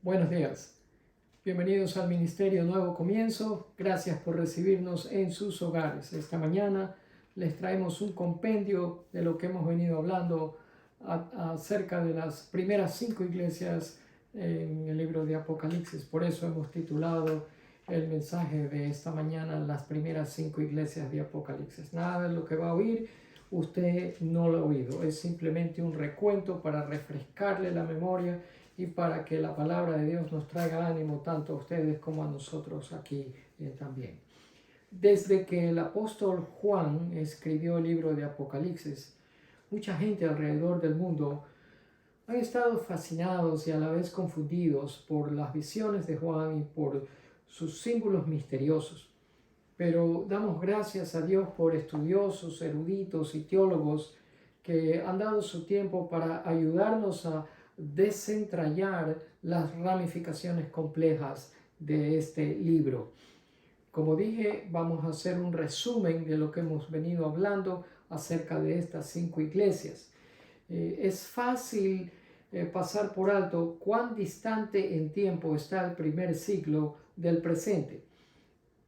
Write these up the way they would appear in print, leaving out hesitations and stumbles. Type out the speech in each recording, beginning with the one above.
Buenos días. Bienvenidos al Ministerio Nuevo Comienzo. Gracias por recibirnos en sus hogares. Esta mañana les traemos un compendio de lo que hemos venido hablando acerca de las primeras 5 iglesias en el libro de Apocalipsis. Por eso hemos titulado el mensaje de esta mañana las primeras 5 iglesias de Apocalipsis. Nada de lo que va a oír usted no lo ha oído. Es simplemente un recuento para refrescarle la memoria y para que la palabra de Dios nos traiga ánimo tanto a ustedes como a nosotros aquí también. Desde que el apóstol Juan escribió el libro de Apocalipsis, mucha gente alrededor del mundo han estado fascinados y a la vez confundidos por las visiones de Juan y por sus símbolos misteriosos. Pero damos gracias a Dios por estudiosos, eruditos y teólogos que han dado su tiempo para ayudarnos a desentrañar las ramificaciones complejas de este libro. Como dije, vamos a hacer un resumen de lo que hemos venido hablando acerca de estas 5 iglesias. Es fácil pasar por alto cuán distante en tiempo está el primer siglo del presente.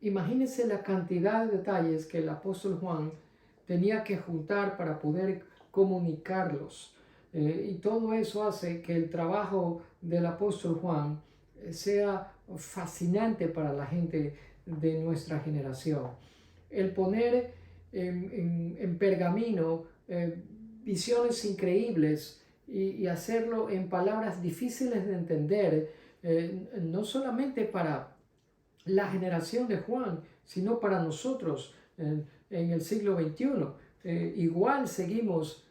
Imagínense la cantidad de detalles que el apóstol Juan tenía que juntar para poder comunicarlos. Y todo eso hace que el trabajo del apóstol Juan sea fascinante para la gente de nuestra generación. El poner en pergamino visiones increíbles y hacerlo en palabras difíciles de entender, no solamente para la generación de Juan, sino para nosotros en el siglo XXI. Igual seguimos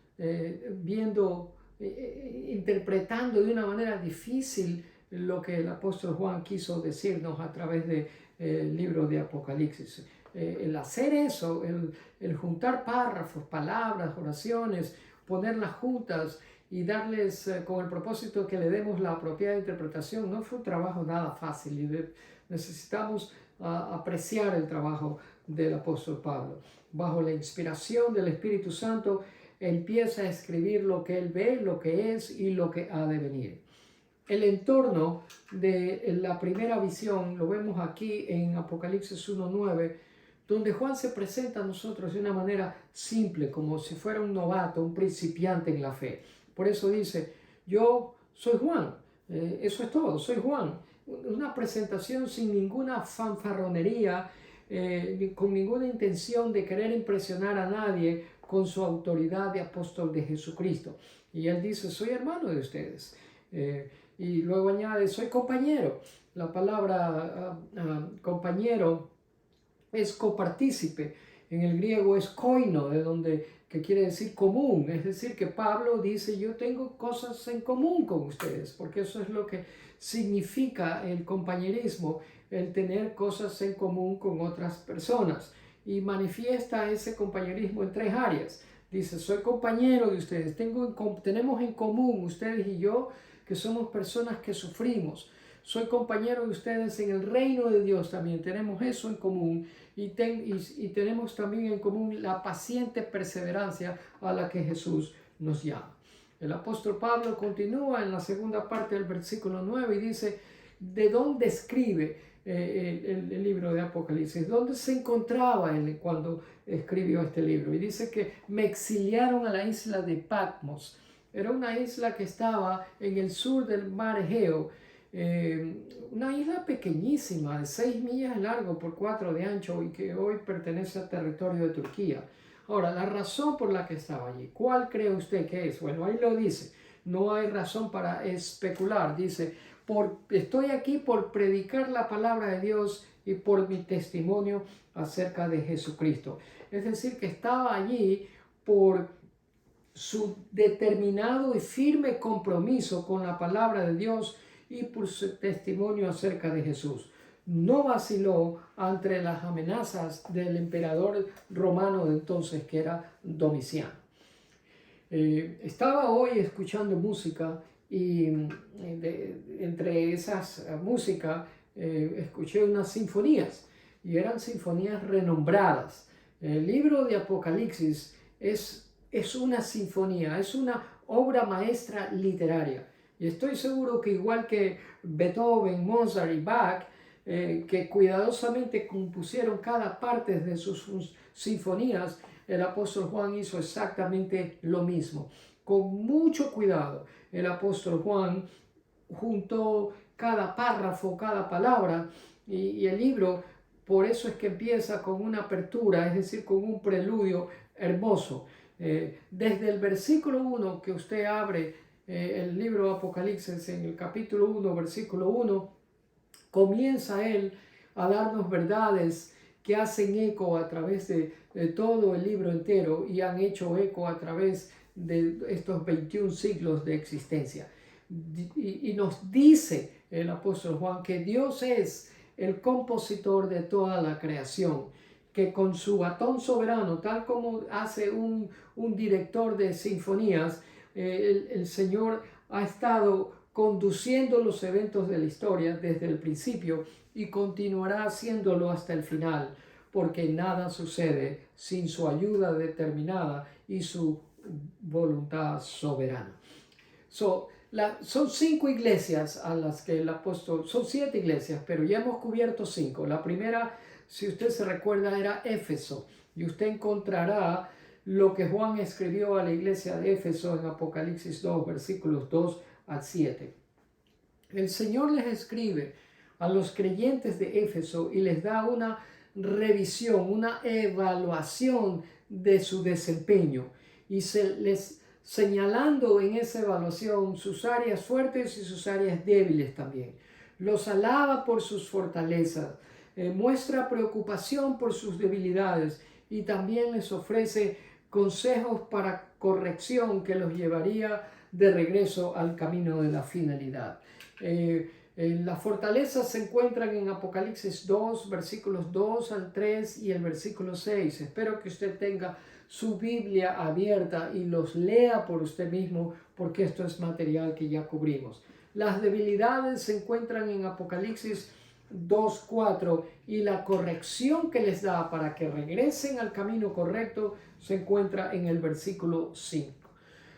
interpretando de una manera difícil lo que el apóstol Juan quiso decirnos a través del libro de Apocalipsis. El hacer eso, el juntar párrafos, palabras, oraciones, ponerlas juntas y darles con el propósito de que le demos la apropiada interpretación, no fue un trabajo nada fácil y necesitamos apreciar el trabajo del apóstol Pablo. Bajo la inspiración del Espíritu Santo, empieza a escribir lo que él ve, lo que es y lo que ha de venir. El entorno de la primera visión lo vemos aquí en Apocalipsis 1:9, donde Juan se presenta a nosotros de una manera simple, como si fuera un novato, un principiante en la fe. Por eso dice, yo soy Juan, eso es todo, soy Juan. Una presentación sin ninguna fanfarronería, con ninguna intención de querer impresionar a nadie con su autoridad de apóstol de Jesucristo. Y él dice, soy hermano de ustedes. Y luego añade, soy compañero. La palabra compañero es copartícipe. En el griego es koino, que quiere decir común. Es decir, que Pablo dice, yo tengo cosas en común con ustedes, porque eso es lo que significa el compañerismo, el tener cosas en común con otras personas. Y manifiesta ese compañerismo en 3 áreas. Dice, soy compañero de ustedes, tenemos en común ustedes y yo, que somos personas que sufrimos. Soy compañero de ustedes en el reino de Dios también, tenemos eso en común y tenemos también en común la paciente perseverancia a la que Jesús nos llama. El apóstol Pablo continúa en la segunda parte del versículo 9 y dice, ¿de dónde escribe el libro de Apocalipsis? ¿Dónde se encontraba él cuando escribió este libro? Y dice que me exiliaron a la isla de Patmos. Era una isla que estaba en el sur del mar Egeo, una isla pequeñísima de 6 millas de largo por 4 de ancho y que hoy pertenece al territorio de Turquía. Ahora, la razón por la que estaba allí, ¿cuál cree usted que es? Bueno, ahí lo dice, no hay razón para especular. Dice, estoy aquí por predicar la palabra de Dios y por mi testimonio acerca de Jesucristo. Es decir, que estaba allí por su determinado y firme compromiso con la palabra de Dios y por su testimonio acerca de Jesús. No vaciló ante las amenazas del emperador romano de entonces, que era Domiciano. Estaba hoy escuchando música y entre esas músicas escuché unas sinfonías y eran sinfonías renombradas. El libro de Apocalipsis es una sinfonía, es una obra maestra literaria. Y Y estoy seguro que igual que Beethoven, Mozart y Bach, que cuidadosamente compusieron cada parte de sus sinfonías, el apóstol Juan hizo exactamente lo mismo. Con mucho cuidado, el apóstol Juan juntó cada párrafo, cada palabra, y el libro, por eso es que empieza con una apertura, es decir, con un preludio hermoso. Desde el versículo 1 que usted abre el libro de Apocalipsis, en el capítulo 1, versículo 1, comienza él a darnos verdades que hacen eco a través de todo el libro entero y han hecho eco a través de estos 21 siglos de existencia. Y nos dice el apóstol Juan que Dios es el compositor de toda la creación, que con su batón soberano, tal como hace un director de sinfonías, el Señor ha estado conduciendo los eventos de la historia desde el principio y continuará haciéndolo hasta el final, porque nada sucede sin su ayuda determinada y su voluntad soberana. Son 5 iglesias a las que el apóstol, son 7 iglesias, pero ya hemos cubierto 5. La primera, si usted se recuerda, era Éfeso, y usted encontrará lo que Juan escribió a la iglesia de Éfeso en Apocalipsis 2, versículos 2 al 7. El Señor les escribe a los creyentes de Éfeso y les da una revisión, una evaluación de su desempeño, y les señalando en esa evaluación sus áreas fuertes y sus áreas débiles también. Los alaba por sus fortalezas, muestra preocupación por sus debilidades y también les ofrece consejos para corrección que los llevaría de regreso al camino de la finalidad. Las fortalezas se encuentran en Apocalipsis 2, versículos 2 al 3 y el versículo 6. Espero que usted tenga su Biblia abierta y los lea por usted mismo, porque esto es material que ya cubrimos. Las debilidades se encuentran en Apocalipsis 2:4 y la corrección que les da para que regresen al camino correcto se encuentra en el versículo 5.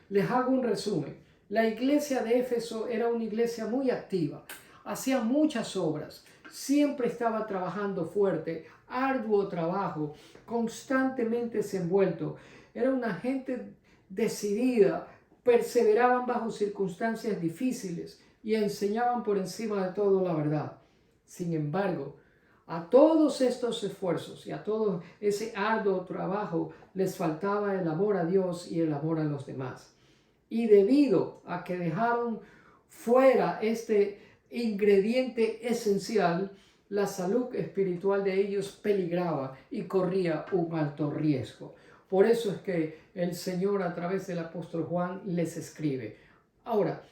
Les hago un resumen. La iglesia de Éfeso era una iglesia muy activa, hacía muchas obras, siempre estaba trabajando fuerte, arduo trabajo, constantemente envuelto. Era una gente decidida, perseveraban bajo circunstancias difíciles y enseñaban por encima de todo la verdad. Sin embargo, a todos estos esfuerzos y a todo ese arduo trabajo les faltaba el amor a Dios y el amor a los demás. Y debido a que dejaron fuera este ingrediente esencial, la salud espiritual de ellos peligraba y corría un alto riesgo. Por eso es que el Señor a través del apóstol Juan les escribe. Ahora,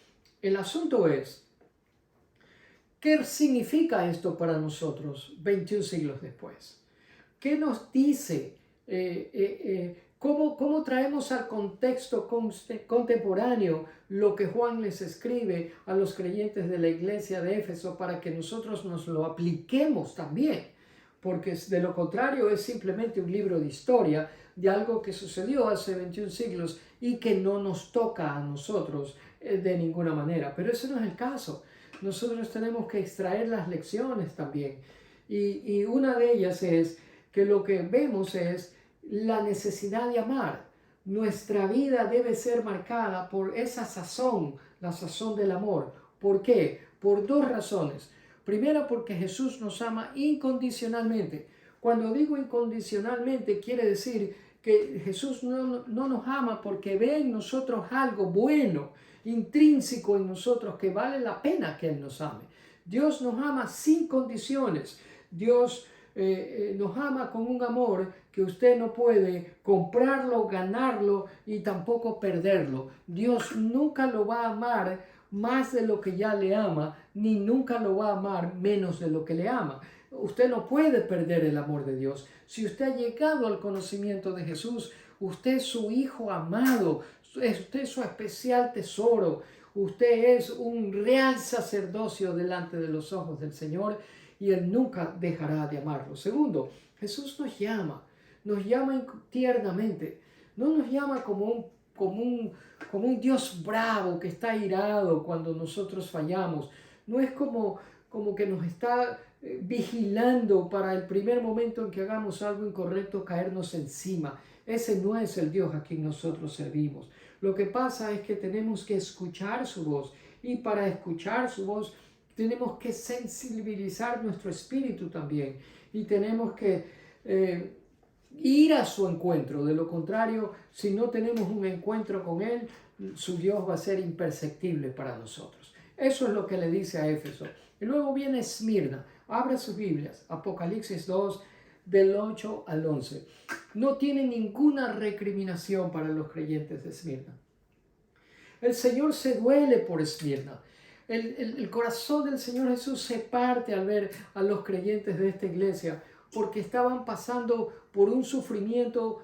el asunto es, ¿qué significa esto para nosotros 21 siglos después? ¿Qué nos dice? ¿Cómo traemos al contexto contemporáneo lo que Juan les escribe a los creyentes de la iglesia de Éfeso para que nosotros nos lo apliquemos también? Porque de lo contrario es simplemente un libro de historia de algo que sucedió hace 21 siglos y que no nos toca a nosotros de ninguna manera. Pero ese no es el caso. Nosotros tenemos que extraer las lecciones también. Y una de ellas es que lo que vemos es la necesidad de amar. Nuestra vida debe ser marcada por esa sazón, la sazón del amor. ¿Por qué? Por 2 razones. Primero, porque Jesús nos ama incondicionalmente. Cuando digo incondicionalmente, quiere decir que Jesús no nos ama porque ve en nosotros algo bueno, intrínseco en nosotros, que vale la pena que Él nos ame. Dios nos ama sin condiciones. Dios nos ama con un amor que usted no puede comprarlo, ganarlo y tampoco perderlo. Dios nunca lo va a amar más de lo que ya le ama, ni nunca lo va a amar menos de lo que le ama. Usted no puede perder el amor de Dios. Si usted ha llegado al conocimiento de Jesús, usted es su hijo amado, usted es su especial tesoro, usted es un real sacerdocio delante de los ojos del Señor y Él nunca dejará de amarlo. Segundo, Jesús nos llama tiernamente, no nos llama como un como un Dios bravo que está airado cuando nosotros fallamos. No es como que nos está vigilando para el primer momento en que hagamos algo incorrecto caernos encima. Ese no es el Dios a quien nosotros servimos. Lo que pasa es que tenemos que escuchar su voz, y para escuchar su voz tenemos que sensibilizar nuestro espíritu también, y tenemos que ir a su encuentro. De lo contrario, si no tenemos un encuentro con Él, su Dios va a ser imperceptible para nosotros. Eso es lo que le dice a Éfeso. Y luego viene Esmirna. Abra sus Biblias, Apocalipsis 2, del 8 al 11. No tiene ninguna recriminación para los creyentes de Esmirna. El Señor se duele por Esmirna. El corazón del Señor Jesús se parte al ver a los creyentes de esta iglesia, porque estaban pasando por un sufrimiento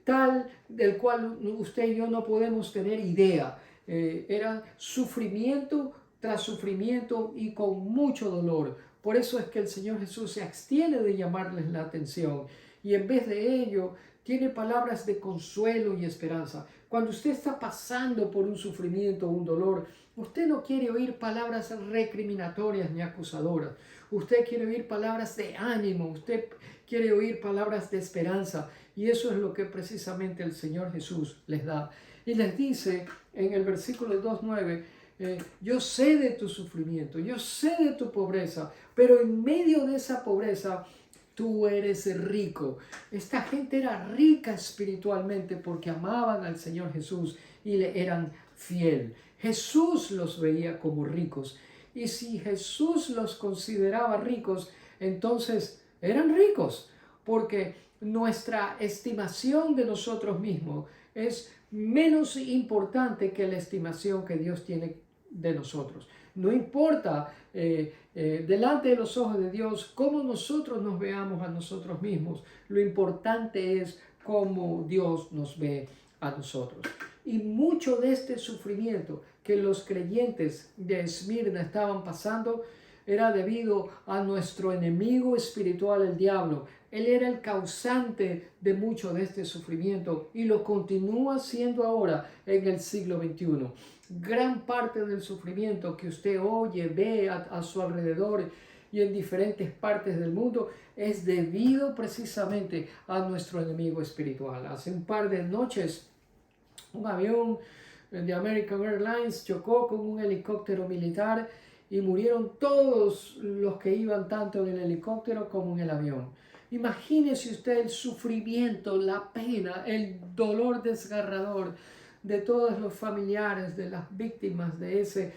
tal del cual usted y yo no podemos tener idea. Era sufrimiento tras sufrimiento y con mucho dolor. Por eso es que el Señor Jesús se abstiene de llamarles la atención, y en vez de ello tiene palabras de consuelo y esperanza. Cuando usted está pasando por un sufrimiento o un dolor, usted no quiere oír palabras recriminatorias ni acusadoras. Usted quiere oír palabras de ánimo, usted quiere oír palabras de esperanza. Y eso es lo que precisamente el Señor Jesús les da. Y les dice en el versículo 2:9, yo sé de tu sufrimiento, yo sé de tu pobreza, pero en medio de esa pobreza tú eres rico. Esta gente era rica espiritualmente porque amaban al Señor Jesús y le eran fiel. Jesús los veía como ricos. Y si Jesús los consideraba ricos, entonces eran ricos, porque nuestra estimación de nosotros mismos es menos importante que la estimación que Dios tiene de nosotros. No importa delante de los ojos de Dios cómo nosotros nos veamos a nosotros mismos. Lo importante es cómo Dios nos ve a nosotros. Y mucho de este sufrimiento que los creyentes de Esmirna estaban pasando era debido a nuestro enemigo espiritual, el diablo. Él era el causante de mucho de este sufrimiento y lo continúa siendo ahora en el siglo XXI. Gran parte del sufrimiento que usted oye, ve a su alrededor y en diferentes partes del mundo es debido precisamente a nuestro enemigo espiritual. Hace un par de noches un avión de American Airlines chocó con un helicóptero militar y murieron todos los que iban tanto en el helicóptero como en el avión. Imagínese usted el sufrimiento, la pena, el dolor desgarrador de todos los familiares de las víctimas de ese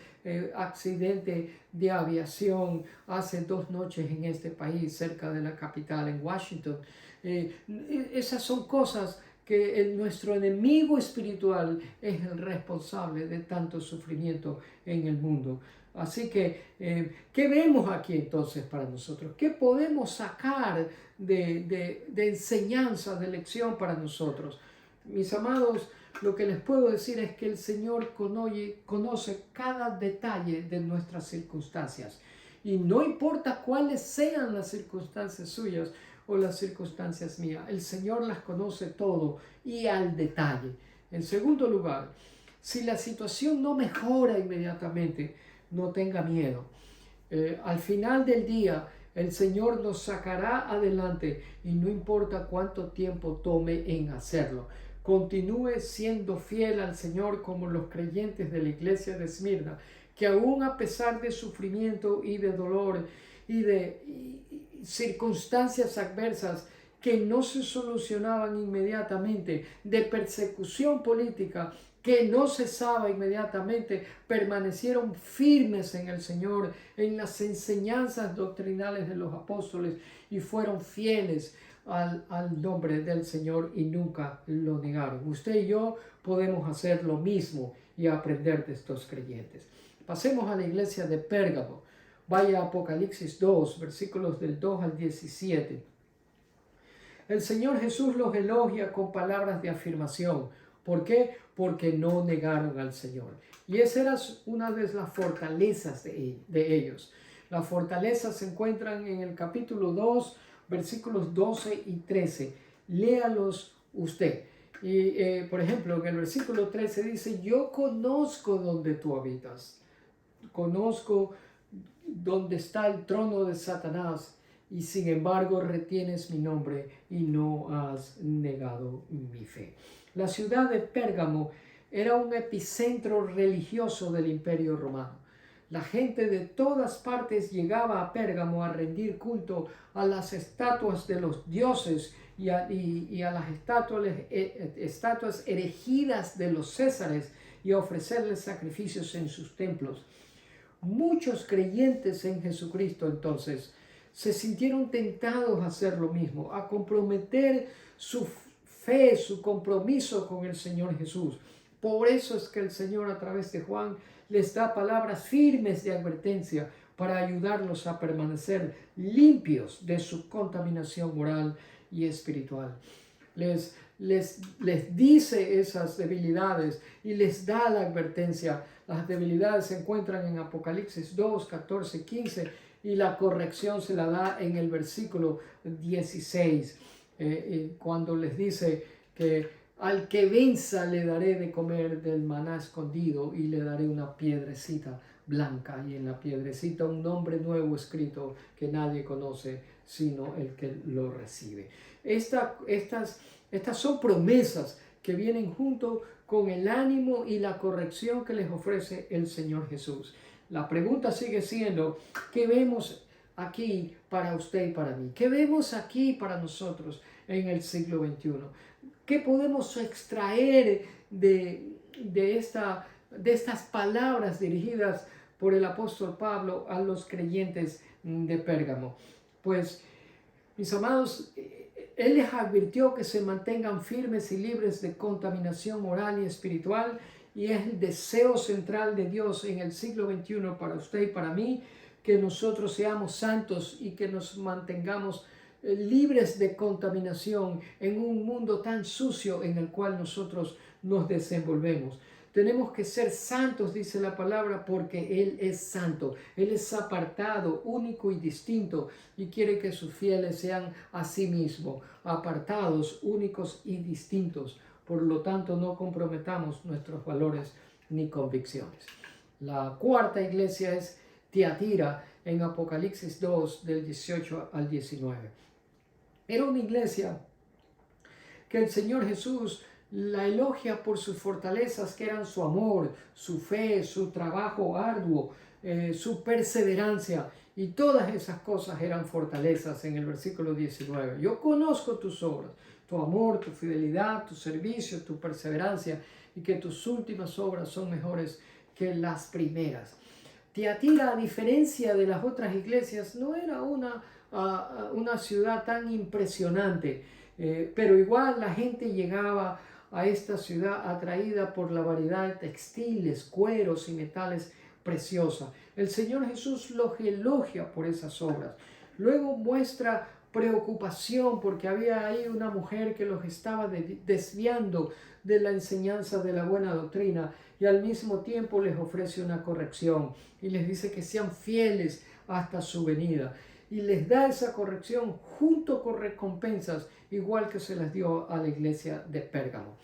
accidente de aviación hace 2 noches en este país, cerca de la capital, en Washington. Esas son cosas que nuestro enemigo espiritual es el responsable de tanto sufrimiento en el mundo. Así que, ¿qué vemos aquí entonces para nosotros? ¿Qué podemos sacar de enseñanza, de lección para nosotros? Mis amados, lo que les puedo decir es que el Señor conoce cada detalle de nuestras circunstancias. Y no importa cuáles sean las circunstancias suyas o las circunstancias mías, el Señor las conoce todo y al detalle. En segundo lugar, si la situación no mejora inmediatamente, no tenga miedo. Al final del día, el Señor nos sacará adelante y no importa cuánto tiempo tome en hacerlo. Continúe siendo fiel al Señor como los creyentes de la iglesia de Esmirna, que aún a pesar de sufrimiento y de dolor y de circunstancias adversas que no se solucionaban inmediatamente, de persecución política que no cesaba inmediatamente, permanecieron firmes en el Señor, en las enseñanzas doctrinales de los apóstoles y fueron fieles al nombre del Señor y nunca lo negaron. Usted y yo podemos hacer lo mismo y aprender de estos creyentes. Pasemos a la iglesia de Pérgamo. Vaya a Apocalipsis 2, versículos del 2 al 17. El Señor Jesús los elogia con palabras de afirmación. ¿Por qué? Porque no negaron al Señor. Y esa era una de las fortalezas de ellos. Las fortalezas se encuentran en el capítulo 2, versículos 12 y 13. Léalos usted. Y, por ejemplo, en el versículo 13 dice, yo conozco donde tú habitas, conozco dónde está el trono de Satanás, y sin embargo retienes mi nombre y no has negado mi fe. La ciudad de Pérgamo era un epicentro religioso del Imperio Romano. La gente de todas partes llegaba a Pérgamo a rendir culto a las estatuas de los dioses y a las estatuas erigidas de los césares y a ofrecerles sacrificios en sus templos. Muchos creyentes en Jesucristo entonces se sintieron tentados a hacer lo mismo, a comprometer su fe, su compromiso con el Señor Jesús. Por eso es que el Señor a través de Juan les da palabras firmes de advertencia para ayudarlos a permanecer limpios de su contaminación moral y espiritual. Les dice esas debilidades y les da la advertencia. Las debilidades se encuentran en Apocalipsis 2, 14, 15 y la corrección se la da en el versículo 16, cuando les dice que al que venza le daré de comer del maná escondido y le daré una piedrecita blanca y en la piedrecita un nombre nuevo escrito que nadie conoce sino el que lo recibe. Estas son promesas que vienen junto con el ánimo y la corrección que les ofrece el Señor Jesús. La pregunta sigue siendo, ¿qué vemos aquí para usted y para mí? ¿Qué vemos aquí para nosotros en el siglo XXI? ¿Qué podemos extraer de estas palabras dirigidas por el apóstol Pablo a los creyentes de Pérgamo? Pues, mis amados, él les advirtió que se mantengan firmes y libres de contaminación moral y espiritual, y es el deseo central de Dios en el siglo XXI para usted y para mí, que nosotros seamos santos y que nos mantengamos libres de contaminación en un mundo tan sucio en el cual nosotros nos desenvolvemos. Tenemos que ser santos, dice la palabra, porque Él es santo. Él es apartado, único y distinto, y quiere que sus fieles sean a sí mismo, apartados, únicos y distintos. Por lo tanto, no comprometamos nuestros valores ni convicciones. La cuarta iglesia es Tiatira, en Apocalipsis 2, del 18 al 19. Era una iglesia que el Señor Jesús la elogia por sus fortalezas, que eran su amor, su fe, su trabajo arduo, su perseverancia, y todas esas cosas eran fortalezas en el versículo 19. Yo conozco tus obras, tu amor, tu fidelidad, tu servicio, tu perseverancia, y que tus últimas obras son mejores que las primeras. Tiatira, a diferencia de las otras iglesias, no era una ciudad tan impresionante, pero igual la gente llegaba a esta ciudad atraída por la variedad de textiles, cueros y metales preciosos. El Señor Jesús los elogia por esas obras. Luego muestra preocupación porque había ahí una mujer que los estaba desviando de la enseñanza de la buena doctrina, y al mismo tiempo les ofrece una corrección y les dice que sean fieles hasta su venida, y les da esa corrección junto con recompensas, igual que se las dio a la iglesia de Pérgamo.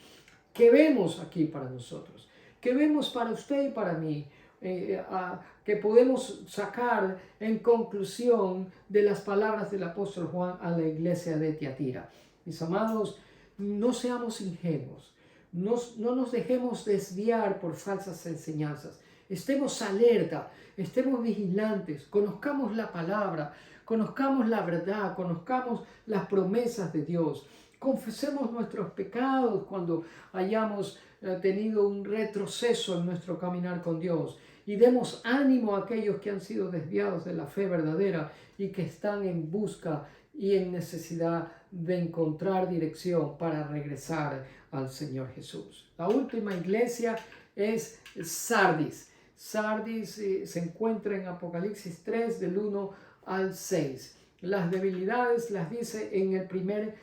¿Qué vemos aquí para nosotros? ¿Qué vemos para usted y para mí? Que podemos sacar en conclusión de las palabras del apóstol Juan a la iglesia de Tiatira. Mis amados, no seamos ingenuos, no nos dejemos desviar por falsas enseñanzas. Estemos alerta, estemos vigilantes, conozcamos la palabra, conozcamos la verdad, conozcamos las promesas de Dios. Confesemos nuestros pecados cuando hayamos tenido un retroceso en nuestro caminar con Dios, y demos ánimo a aquellos que han sido desviados de la fe verdadera y que están en busca y en necesidad de encontrar dirección para regresar al Señor Jesús. La última iglesia es Sardis. Sardis se encuentra en Apocalipsis 3 del 1 al 6. Las debilidades las dice en el primer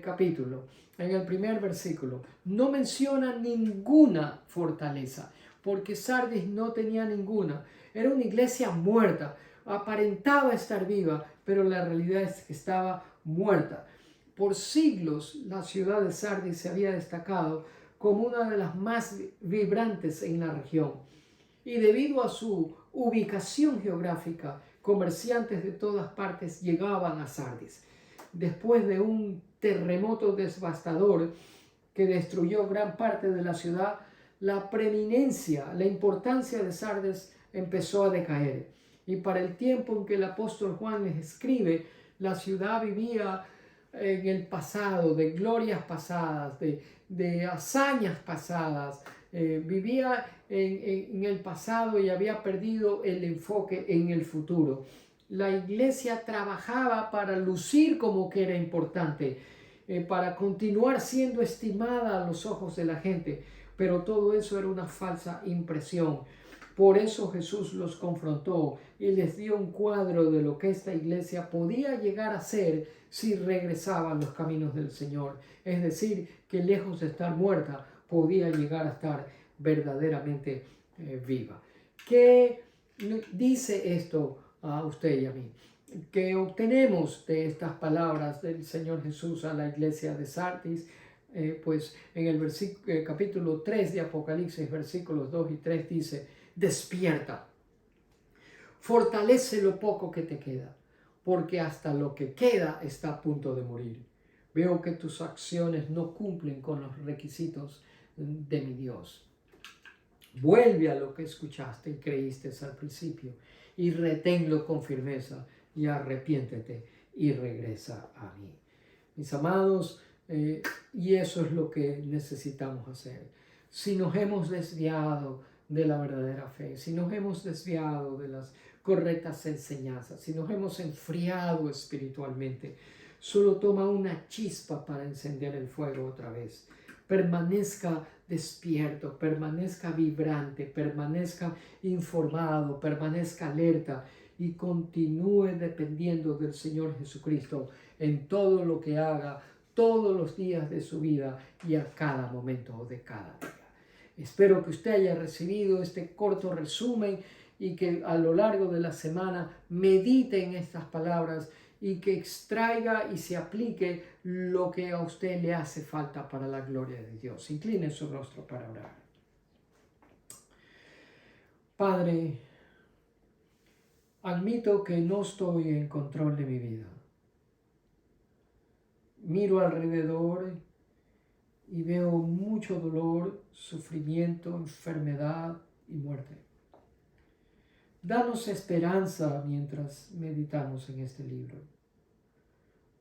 capítulo, en el primer versículo. No menciona ninguna fortaleza, porque Sardis no tenía ninguna. Era una iglesia muerta, aparentaba estar viva, pero la realidad es que estaba muerta. Por siglos la ciudad de Sardis se había destacado como una de las más vibrantes en la región. Y debido a su ubicación geográfica, comerciantes de todas partes llegaban a Sardis. Después de un terremoto devastador que destruyó gran parte de la ciudad, la preeminencia, la importancia de Sardis empezó a decaer. Y para el tiempo en que el apóstol Juan les escribe, la ciudad vivía en el pasado, de glorias pasadas, de hazañas pasadas, vivía en el pasado y había perdido el enfoque en el futuro. La iglesia trabajaba para lucir como que era importante, para continuar siendo estimada a los ojos de la gente, pero todo eso era una falsa impresión. Por eso Jesús los confrontó y les dio un cuadro de lo que esta iglesia podía llegar a ser si regresaba a los caminos del Señor. Es decir, que lejos de estar muerta, podía llegar a estar verdaderamente viva. ¿Qué dice esto a usted y a mí? ¿Qué obtenemos de estas palabras del Señor Jesús a la iglesia de Sardis? Pues en el capítulo 3 de Apocalipsis, versículos 2 y 3 dice: despierta, fortalece lo poco que te queda, porque hasta lo que queda está a punto de morir. Veo que tus acciones no cumplen con los requisitos de mi Dios. Vuelve a lo que escuchaste y creíste al principio y reténlo con firmeza y arrepiéntete y regresa a mí. Mis amados, y eso es lo que necesitamos hacer. Si nos hemos desviado de la verdadera fe, si nos hemos desviado de las correctas enseñanzas, si nos hemos enfriado espiritualmente, solo toma una chispa para encender el fuego otra vez. Permanezca despierto, permanezca vibrante, permanezca informado, permanezca alerta y continúe dependiendo del Señor Jesucristo en todo lo que haga, todos los días de su vida y a cada momento de cada día. Espero que usted haya recibido este corto resumen y que a lo largo de la semana medite en estas palabras y que extraiga y se aplique lo que a usted le hace falta para la gloria de Dios. Incline su rostro para orar. Padre, admito que no estoy en control de mi vida. Miro alrededor y veo mucho dolor, sufrimiento, enfermedad y muerte. Danos esperanza mientras meditamos en este libro.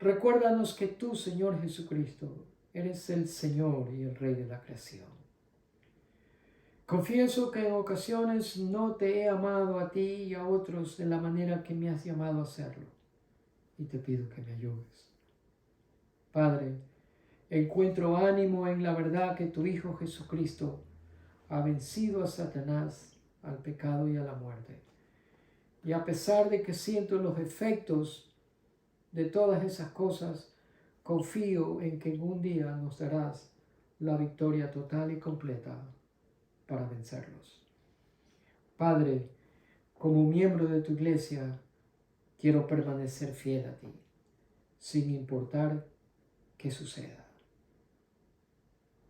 Recuérdanos que tú, Señor Jesucristo, eres el Señor y el Rey de la creación. Confieso que en ocasiones no te he amado a ti y a otros de la manera que me has llamado a hacerlo, y te pido que me ayudes. Padre, encuentro ánimo en la verdad que tu Hijo Jesucristo ha vencido a Satanás, al pecado y a la muerte. Y a pesar de que siento los efectos de todas esas cosas, confío en que un día nos darás la victoria total y completa para vencerlos. Padre, como miembro de tu iglesia, quiero permanecer fiel a ti, sin importar qué suceda.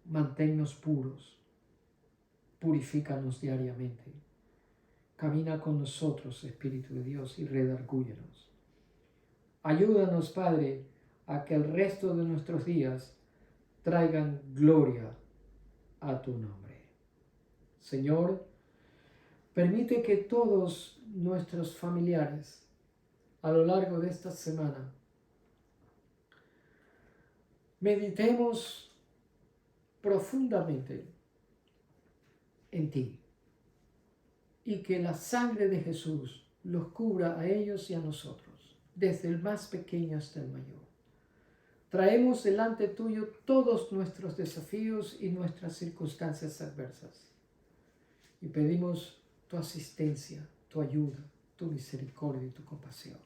Manténnos puros, purifícanos diariamente. Camina con nosotros, Espíritu de Dios, y redargúyenos. Ayúdanos, Padre, a que el resto de nuestros días traigan gloria a tu nombre. Señor, permite que todos nuestros familiares a lo largo de esta semana meditemos profundamente en ti y que la sangre de Jesús los cubra a ellos y a nosotros, desde el más pequeño hasta el mayor. Traemos delante tuyo todos nuestros desafíos y nuestras circunstancias adversas y pedimos tu asistencia, tu ayuda, tu misericordia y tu compasión.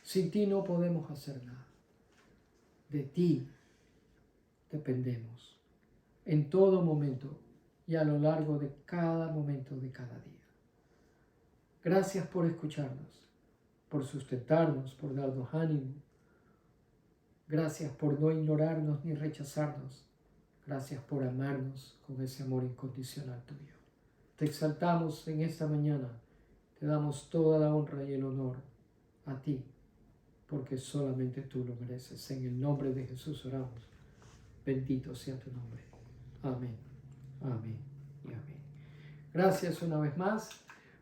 Sin ti no podemos hacer nada. De ti dependemos en todo momento y a lo largo de cada momento de cada día. Gracias por escucharnos, por sustentarnos, por darnos ánimo, Gracias por no ignorarnos ni rechazarnos. Gracias por amarnos con ese amor incondicional tuyo. Te exaltamos en esta mañana. Te damos toda la honra y el honor a ti, porque solamente tú lo mereces. En el nombre de Jesús oramos. Bendito sea tu nombre. Amén. Amén y amén. Gracias una vez más.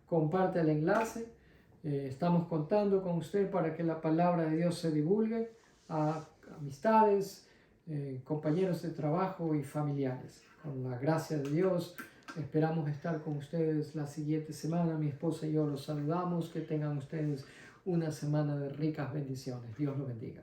Comparte el enlace. Estamos contando con usted para que la palabra de Dios se divulgue a amistades, compañeros de trabajo y familiares. Con la gracia de Dios, esperamos estar con ustedes la siguiente semana. Mi esposa y yo los saludamos. Que tengan ustedes una semana de ricas bendiciones. Dios los bendiga.